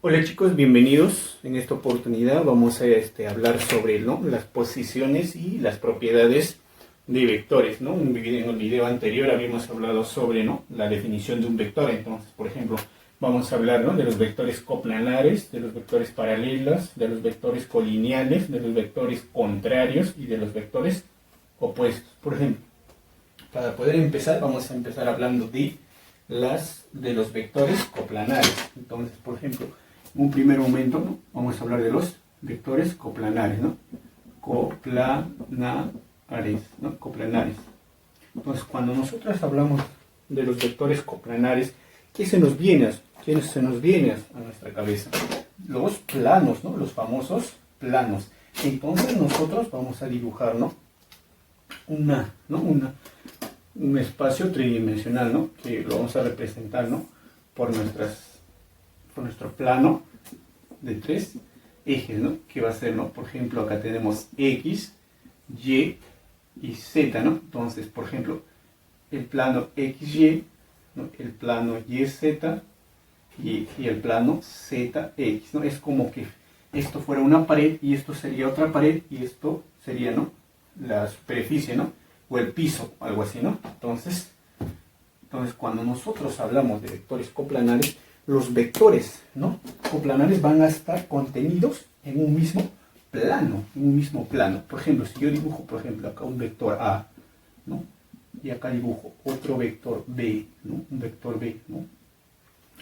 Hola chicos, bienvenidos. En esta oportunidad vamos a hablar sobre, ¿no?, las posiciones y las propiedades de vectores, ¿no? En el video anterior habíamos hablado sobre, ¿no?, la definición de un vector. Entonces, por ejemplo, vamos a hablar, ¿no?, de los vectores coplanares, de los vectores paralelos, de los vectores colineales, de los vectores contrarios y de los vectores opuestos. Por ejemplo, para poder empezar, vamos a empezar hablando de los vectores coplanares. Entonces, por ejemplo, en un primer momento, ¿no?, vamos a hablar de los vectores coplanares, ¿no? Coplanares, ¿no? Coplanares. Entonces, cuando nosotros hablamos de los vectores coplanares, ¿qué se nos viene a nuestra cabeza? Los planos, ¿no? Los famosos planos. Entonces, nosotros vamos a dibujar, ¿no?, un espacio tridimensional, ¿no?, que lo vamos a representar, ¿no?, por nuestro plano de tres ejes, ¿no?, que va a ser, ¿no?, por ejemplo, acá tenemos X, Y y Z, ¿no? Entonces, por ejemplo, el plano XY, ¿no?, el plano YZ y el plano ZX, ¿no? Es como que esto fuera una pared y esto sería otra pared y esto sería, ¿no?, la superficie, ¿no?, o el piso, algo así, ¿no? Entonces, cuando nosotros hablamos de vectores coplanares, los vectores, ¿no?, coplanares van a estar contenidos en un mismo plano, Por ejemplo, si yo dibujo, por ejemplo, acá un vector A, ¿no?, y acá dibujo otro vector B, ¿no?, un vector B, ¿no?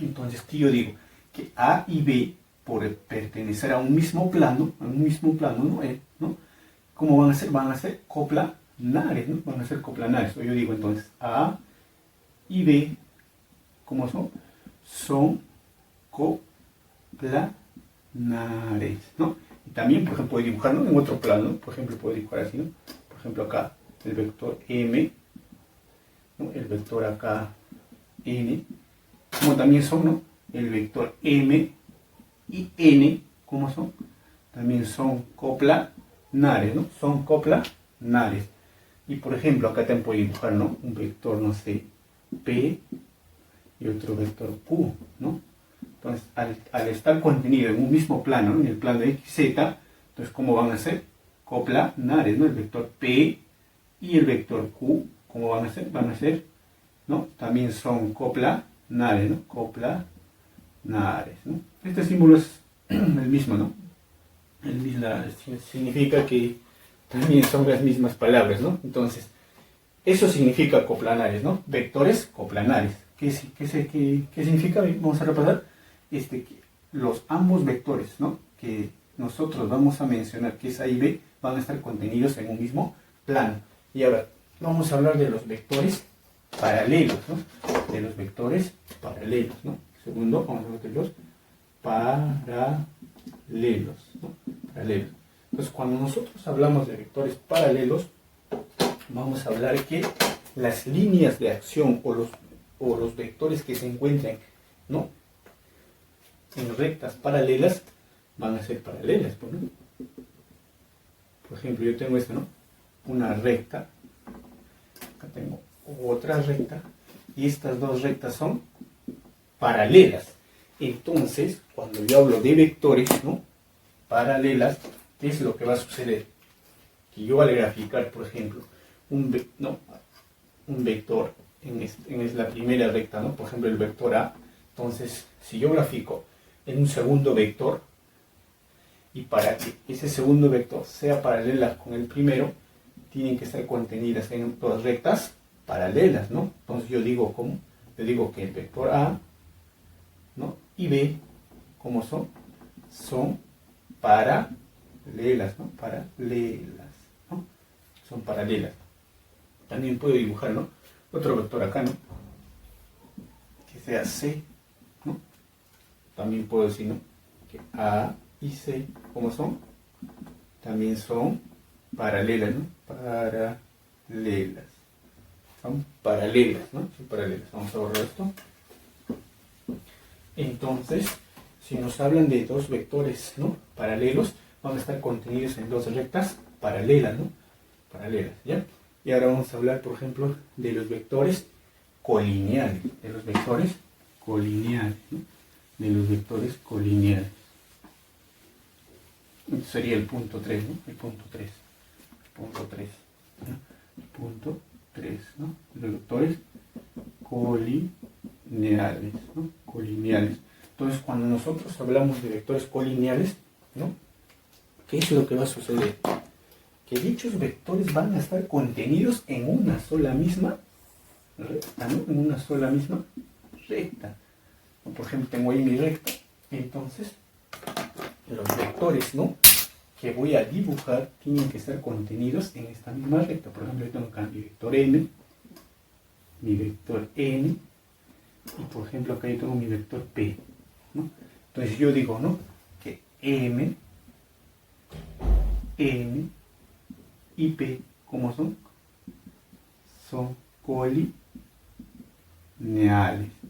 Entonces, ¿qué yo digo? Que A y B, por pertenecer a un mismo plano, ¿no? ¿Cómo van a ser? Van a ser coplanares, ¿no? Van a ser coplanares. O yo digo entonces, A y B, ¿cómo son? Son coplanares, ¿no? Y también, por ejemplo, puedo dibujarlo en otro plano, ¿no? Por ejemplo, puedo dibujar así, ¿no? Por ejemplo, acá el vector M, ¿no?, el vector acá N, como también son, ¿no?, el vector M y N, ¿cómo son? También son coplanares, ¿no? Son coplanares. Y por ejemplo, acá también puedo dibujar, ¿no?, un vector, no sé, P y otro vector Q, ¿no? Entonces, al estar contenido en un mismo plano, ¿no?, en el plano XZ, entonces, ¿cómo van a ser? Coplanares, ¿no? El vector P y el vector Q, ¿cómo van a ser? Van a ser, ¿no?, también son coplanares, ¿no? Coplanares, ¿no? Este símbolo es el mismo, ¿no? Significa que también son las mismas palabras, ¿no? Entonces, eso significa coplanares, ¿no? Vectores coplanares. ¿Qué significa? Vamos a repasar. Que ambos vectores, ¿no?, que nosotros vamos a mencionar, que es A y B, van a estar contenidos en un mismo plano. Y ahora, vamos a hablar de los vectores paralelos, ¿no? De los vectores paralelos, ¿no? Segundo, vamos a ver de los paralelos, ¿no? Paralelos. Entonces, cuando nosotros hablamos de vectores paralelos, vamos a hablar que las líneas de acción o los vectores que se encuentran, ¿no?, en rectas paralelas van a ser paralelas, ¿no? Por ejemplo, yo tengo esta, ¿no?, una recta, acá tengo otra recta, y estas dos rectas son paralelas. Entonces, cuando yo hablo de vectores, ¿no?, paralelas, ¿qué es lo que va a suceder? Que yo al graficar, por ejemplo, un vector en la primera recta, ¿no?, por ejemplo, el vector A. Entonces, si yo grafico en un segundo vector, y para que ese segundo vector sea paralela con el primero, tienen que estar contenidas en dos rectas paralelas, ¿no? Entonces yo digo, ¿cómo? Yo digo que el vector A, ¿no?, y B, ¿cómo son? Son paralelas, ¿no? Paralelas, ¿no? Son paralelas. También puedo dibujar, ¿no?, otro vector acá, ¿no?, que sea C, ¿no? También puedo decir, ¿no?, que A y C, ¿cómo son? También son paralelas, ¿no? Paralelas. Son paralelas, ¿no? Son paralelas. Vamos a borrar esto. Entonces, si nos hablan de dos vectores, ¿no?, paralelos, van a estar contenidos en dos rectas paralelas, ¿no? Paralelas, ¿ya? Y ahora vamos a hablar, por ejemplo, de los vectores colineales. De los vectores colineales, ¿no? de los vectores colineales. Este sería el punto 3, ¿no? El punto 3. Punto 3. ¿no? El punto 3, ¿no? Los vectores colineales, ¿no? Colineales. Entonces, cuando nosotros hablamos de vectores colineales, ¿no? ¿Qué es lo que va a suceder? Que dichos vectores van a estar contenidos en una sola misma recta, ¿no? En una sola misma recta. Por ejemplo, tengo ahí mi recta, entonces los vectores, ¿no? que voy a dibujar tienen que estar contenidos en esta misma recta. Por ejemplo, yo tengo acá mi vector m, y por ejemplo acá yo tengo mi vector p, ¿no? Entonces yo digo, ¿no? que m y p, ¿cómo son? Son colineales.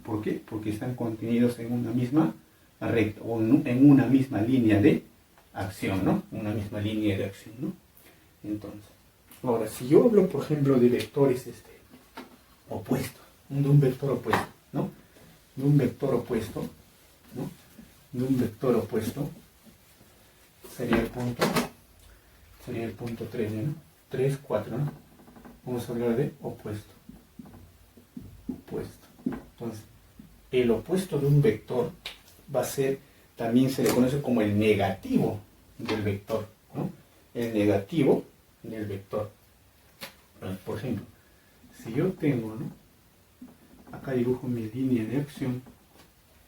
¿Por qué? Porque están contenidos en una misma recta o en una misma línea de acción, ¿no? Una misma línea de acción, ¿no? Entonces, ahora, si yo hablo, por ejemplo, de vectores opuestos, de un vector opuesto, ¿no? De un vector opuesto, ¿no? De un vector opuesto, sería el punto 3, ¿no? 3, 4, ¿no? Vamos a hablar de opuesto. Opuesto. Entonces, el opuesto de un vector va a ser, también se le conoce como el negativo del vector, ¿no? El negativo del vector. Por ejemplo, si yo tengo, ¿no? Acá dibujo mi línea de acción.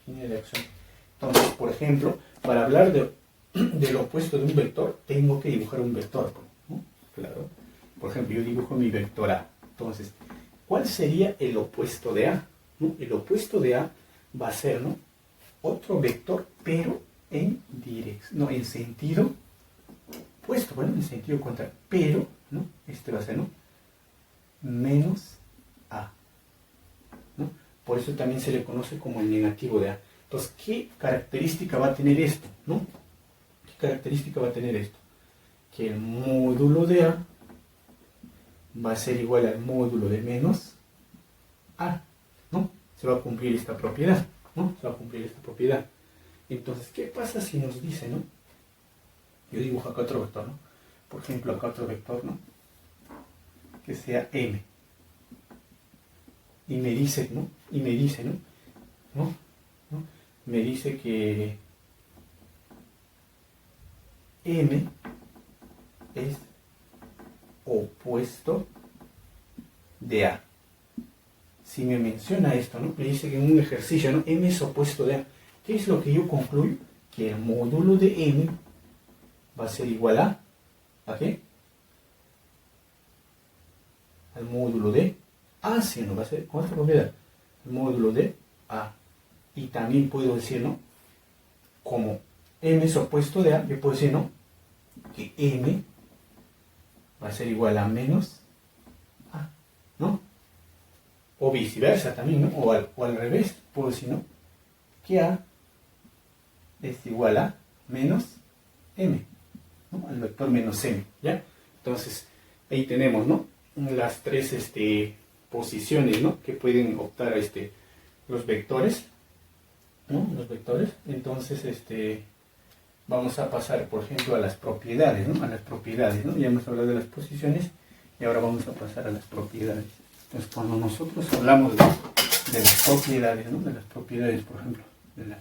Entonces, por ejemplo, para hablar del opuesto de un vector, tengo que dibujar un vector, ¿no? Claro. Por ejemplo, yo dibujo mi vector A. Entonces, ¿cuál sería el opuesto de A? ¿No? El opuesto de A va a ser, ¿no? Otro vector, pero en dirección, no, en sentido opuesto, bueno, en sentido contrario, pero, ¿no? Este va a ser, ¿no? Menos A, ¿no? Por eso también se le conoce como el negativo de A. Entonces, ¿qué característica va a tener esto, ¿no? ¿Qué característica va a tener esto? Que el módulo de A va a ser igual al módulo de menos A, ¿no? Se va a cumplir esta propiedad, ¿no? Se va a cumplir esta propiedad. Entonces, ¿qué pasa si nos dice, ¿no? Yo dibujo acá otro vector, ¿no? Por ejemplo, acá otro vector, ¿no? Que sea m. Y me dice, ¿no? ¿No? Me dice que m es opuesto de A. Si me menciona esto, ¿no? Me dice que en un ejercicio, ¿no? M es opuesto de A. ¿Qué es lo que yo concluyo? Que el módulo de M va a ser igual ¿a qué? Al módulo de A, si no va a ser, con esta propiedad, el módulo de A. Y también puedo decir, ¿no? Como M es opuesto de A, yo puedo decir, ¿no? Que M va a ser igual a menos A, ¿no? O viceversa también, ¿no? O al revés, puedo decir, ¿no? Que A es igual a menos M, ¿no? Al vector menos M, ¿ya? Entonces, ahí tenemos, ¿no? Las tres posiciones, ¿no? Que pueden optar los vectores, ¿no? Los vectores. Entonces, vamos a pasar, por ejemplo, a las propiedades, ¿no? A las propiedades, ¿no? Ya hemos hablado de las posiciones y ahora vamos a pasar a las propiedades. Entonces, cuando nosotros hablamos de las propiedades, ¿no? De las propiedades, por ejemplo, de las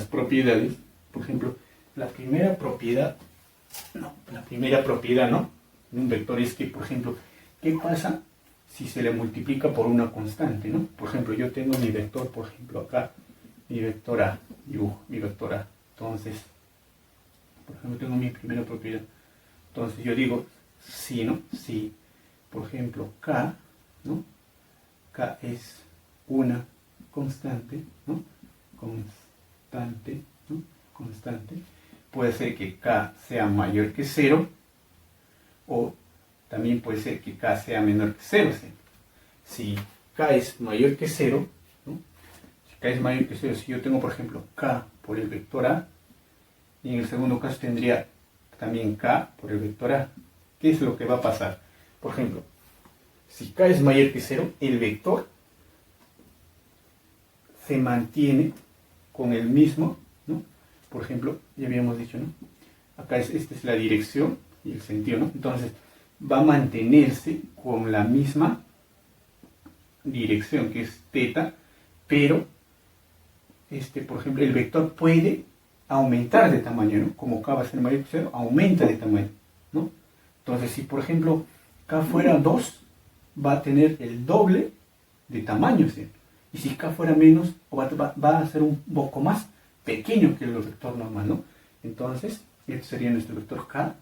propiedades, por ejemplo, la primera propiedad, ¿no? De un vector es que, por ejemplo, ¿qué pasa si se le multiplica por una constante, ¿no? Por ejemplo, yo tengo mi vector, por ejemplo, acá, mi vector A, dibujo mi vector A. Entonces, por ejemplo, tengo mi primera propiedad. Entonces yo digo, si, ¿no? Si, por ejemplo, K, ¿no? K es una constante, ¿no? Constante. Puede ser que K sea mayor que 0 o también puede ser que K sea menor que 0. Si K es mayor que 0, ¿no? Si K es mayor que 0, si yo tengo, por ejemplo, K por el vector A, y en el segundo caso tendría también K por el vector A, ¿qué es lo que va a pasar? Por ejemplo, si K es mayor que 0, el vector se mantiene con el mismo, ¿no? Por ejemplo, ya habíamos dicho, ¿no? Acá esta es la dirección y el sentido, ¿no? Entonces, va a mantenerse con la misma dirección, que es θ, pero, por ejemplo, el vector puede aumentar de tamaño, ¿no? Como k va a ser mayor que 0, aumenta de tamaño, ¿no? Entonces, si por ejemplo k fuera 2, va a tener el doble de tamaño, ¿sí? Y si k fuera menos, va a ser un poco más pequeño que el vector normal, ¿no? Entonces, este sería nuestro vector k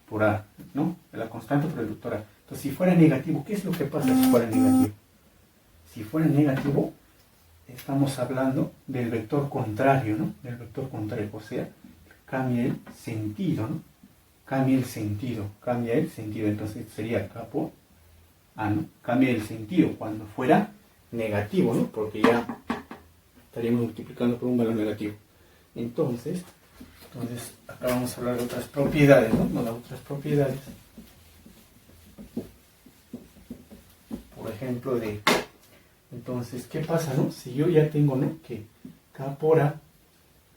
por a, ¿no? La constante por el vector a. Entonces, si fuera negativo, ¿qué es lo que pasa si fuera negativo? Si fuera negativo, estamos hablando del vector contrario, ¿no? Del vector contrario, o sea, cambia el sentido, ¿no? Cambia el sentido. Entonces sería k por a, ¿no? Cambia el sentido cuando fuera negativo, ¿no? Porque ya estaríamos multiplicando por un valor negativo. Entonces acá vamos a hablar de otras propiedades, ¿no? Las otras propiedades. Por ejemplo, entonces, ¿qué pasa, no? Si yo ya tengo, ¿no? Que k por a,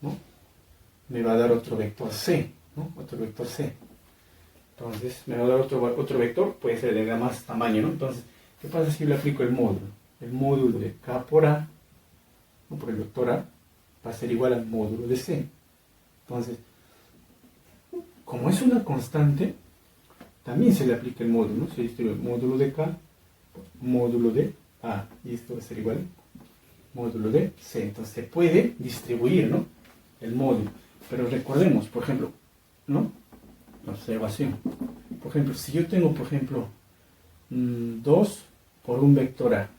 ¿no? Me va a dar otro vector c, ¿no? Otro vector c. Entonces, me va a dar otro vector, puede ser de más tamaño, ¿no? Entonces, ¿qué pasa si yo le aplico el módulo? El módulo de k por a, ¿no? Por el vector a, va a ser igual al módulo de c. Entonces, como es una constante, también se le aplica el módulo, ¿no? Se distribuye el módulo de k por módulo de a, y esto va a ser igual al módulo de c. Entonces, se puede distribuir, ¿no? El módulo. Pero recordemos, por ejemplo, ¿no? Observación. Por ejemplo, si yo tengo, por ejemplo, 2 por un vector a,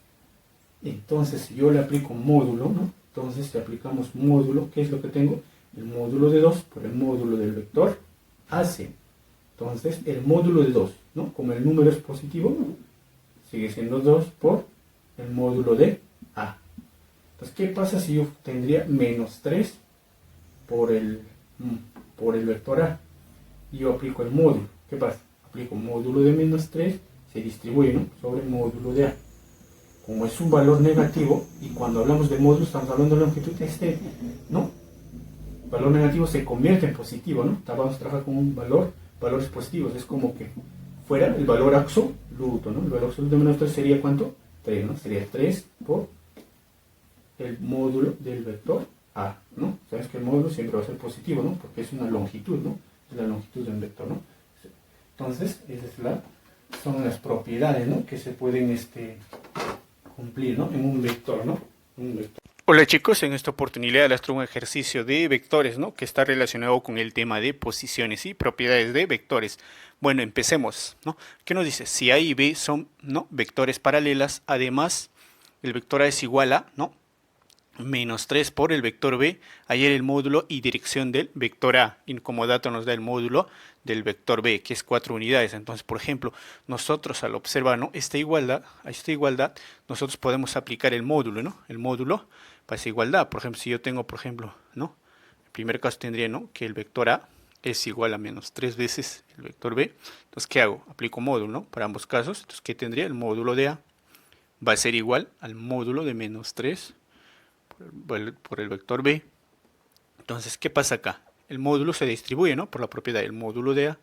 entonces si yo le aplico módulo, ¿no? Entonces si aplicamos módulo, ¿qué es lo que tengo? El módulo de 2 por el módulo del vector AC. Entonces el módulo de 2, ¿no? Como el número es positivo, sigue siendo 2 por el módulo de A. Entonces, ¿qué pasa si yo tendría menos 3 por el vector A? Y yo aplico el módulo. ¿Qué pasa? Aplico módulo de menos 3, se distribuye, ¿no? Sobre el módulo de A. Como es un valor negativo, y cuando hablamos de módulo estamos hablando de longitud, ¿no? El valor negativo se convierte en positivo, ¿no? Vamos a trabajar con valores positivos. Es como que fuera el valor absoluto, ¿no? El valor absoluto de menos 3 sería ¿cuánto? 3, ¿no? Sería 3 por el módulo del vector A, ¿no? Sabes que el módulo siempre va a ser positivo, ¿no? Porque es una longitud, ¿no? Es la longitud de un vector, ¿no? Entonces, son las propiedades, ¿no? Que se pueden cumplir, ¿no? En un vector, ¿no? Un vector. Hola chicos, en esta oportunidad les traigo un ejercicio de vectores, ¿no? Que está relacionado con el tema de posiciones y propiedades de vectores. Bueno, empecemos, ¿no? ¿Qué nos dice? Si A y B son, ¿no? Vectores paralelas, además el vector A es igual a, ¿no? Menos 3 por el vector B, ayer el módulo y dirección del vector A, y como dato nos da el módulo del vector B, que es 4 unidades. Entonces, por ejemplo, nosotros al observar, ¿no? esta igualdad, nosotros podemos aplicar el módulo, ¿no? El módulo para esa igualdad. Por ejemplo, si yo tengo, por ejemplo, ¿no? El primer caso tendría, ¿no? Que el vector A es igual a menos 3 veces el vector B. Entonces, ¿qué hago? Aplico módulo, ¿no? Para ambos casos. Entonces, ¿qué tendría? El módulo de A va a ser igual al módulo de menos 3 por el vector B. Entonces, ¿qué pasa acá? El módulo se distribuye, ¿no? Por la propiedad. El módulo de A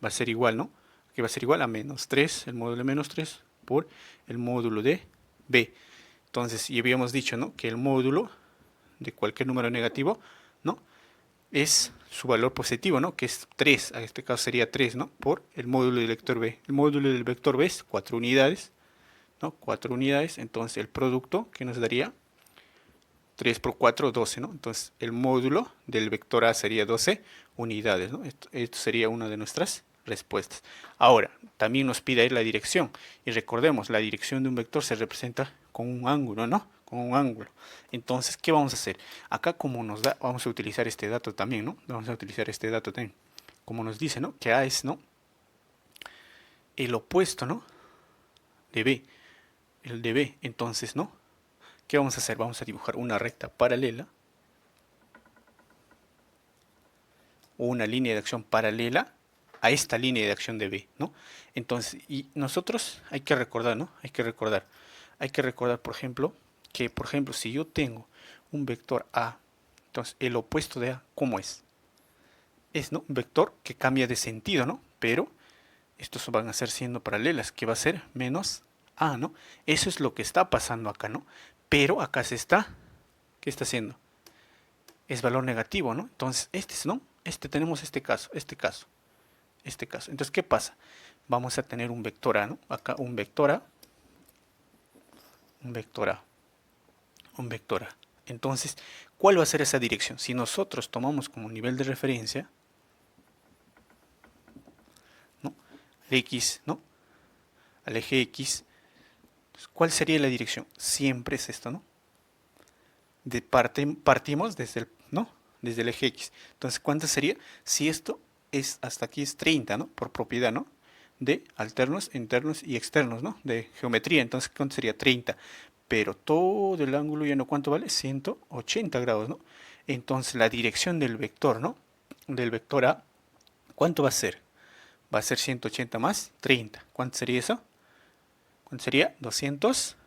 va a ser igual, ¿no? Que va a ser igual a menos 3, el módulo de menos 3, por el módulo de B. Entonces, ya habíamos dicho, ¿no? Que el módulo de cualquier número negativo, ¿no? Es su valor positivo, ¿no? Que es 3, en este caso sería 3, ¿no? Por el módulo del vector B. El módulo del vector B es 4 unidades, ¿no? 4 unidades, entonces el producto que nos daría 3 por 4, 12, ¿no? Entonces, el módulo del vector A sería 12 unidades, ¿no? Esto sería una de nuestras respuestas. Ahora, también nos pide ahí la dirección. Y recordemos, la dirección de un vector se representa con un ángulo, ¿no? Con un ángulo. Entonces, ¿qué vamos a hacer? Acá, como nos da, vamos a utilizar este dato también, ¿no? Vamos a utilizar este dato también. Como nos dice, ¿no? Que A es, ¿no? El opuesto, ¿no? De B. El de B. Entonces, ¿no? ¿Qué vamos a hacer? Vamos a dibujar una recta paralela, o una línea de acción paralela a esta línea de acción de B, ¿no? Entonces, y nosotros hay que recordar, ¿no? Hay que recordar, por ejemplo, que, por ejemplo, si yo tengo un vector A, entonces el opuesto de A, ¿cómo es? Es, ¿no?, un vector que cambia de sentido, ¿no? Pero estos van a ser siendo paralelas, que va a ser menos A, ¿no? Eso es lo que está pasando acá, ¿no? Pero acá se está, ¿qué está haciendo? Es valor negativo, ¿no? Entonces, este es, ¿no? Tenemos este caso. Entonces, ¿qué pasa? Vamos a tener un vector A, ¿no? Acá un vector A, un vector A, un vector A. Entonces, ¿cuál va a ser esa dirección? Si nosotros tomamos como nivel de referencia, ¿no?, el X, ¿no?, al eje X, ¿cuál sería la dirección? Siempre es esto, ¿no? Partimos desde el, ¿no?, desde el eje X. Entonces, ¿cuánto sería? Si esto es, hasta aquí es 30, ¿no? Por propiedad, ¿no?, de alternos, internos y externos, ¿no?, de geometría. Entonces, ¿cuánto sería? 30. Pero todo el ángulo ya no, ¿cuánto vale? 180 grados, ¿no? Entonces, la dirección del vector, ¿no?, del vector A, ¿cuánto va a ser? Va a ser 180 más 30. ¿Cuánto sería eso? ¿Cuánto sería? 200.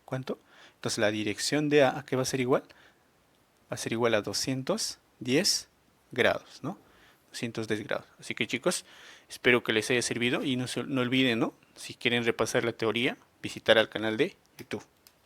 ¿Cuánto? Entonces la dirección de A, ¿a qué va a ser igual? Va a ser igual a 210 grados, ¿no? 210 grados. Así que, chicos, espero que les haya servido y no olviden, ¿no?, si quieren repasar la teoría, visitar al canal de YouTube.